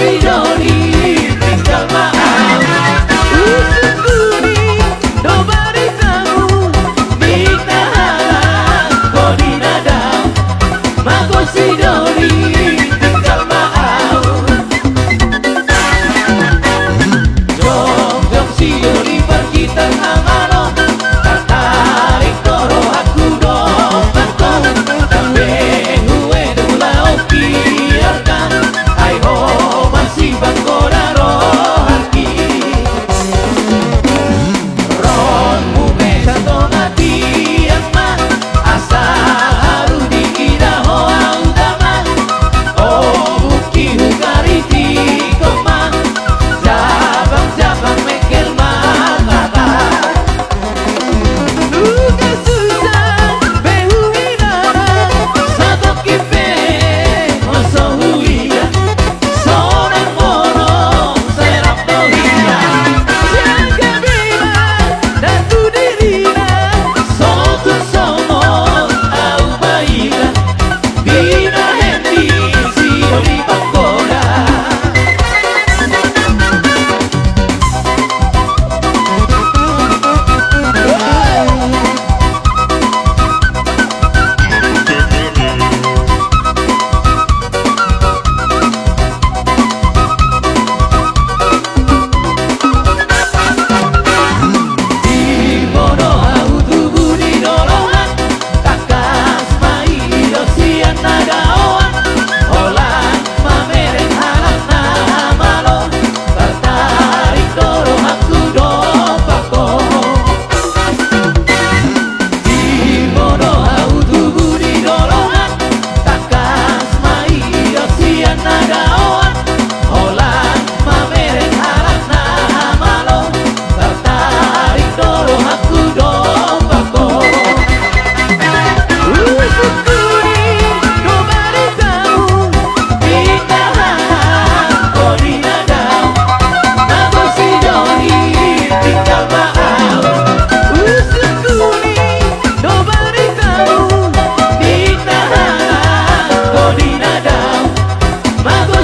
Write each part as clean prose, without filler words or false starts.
Sidoni tinggal maaf. Usukuni nobody tahu minta kau dinadau. Mako Sidoni tinggal maaf. Jom Sidoni pergi tengah malam. Tertarik toro aku dompatku. Tapi hue dulau biarkan. Hai ho masih bangkora rohaki. Ron mume satu mati amma. Asa haru dikira hoa utama. Oh buki hukari di koma. Jabang-jabang mekel matata. Luka susah behu hinara. Satu kipe oso huia. Seorang borong serap dohia. Jaga bila datu dirina. Sotu somong au baila. Bina hendi Sidoni bangkora.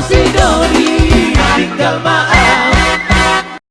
Sidoni tinggal maaf.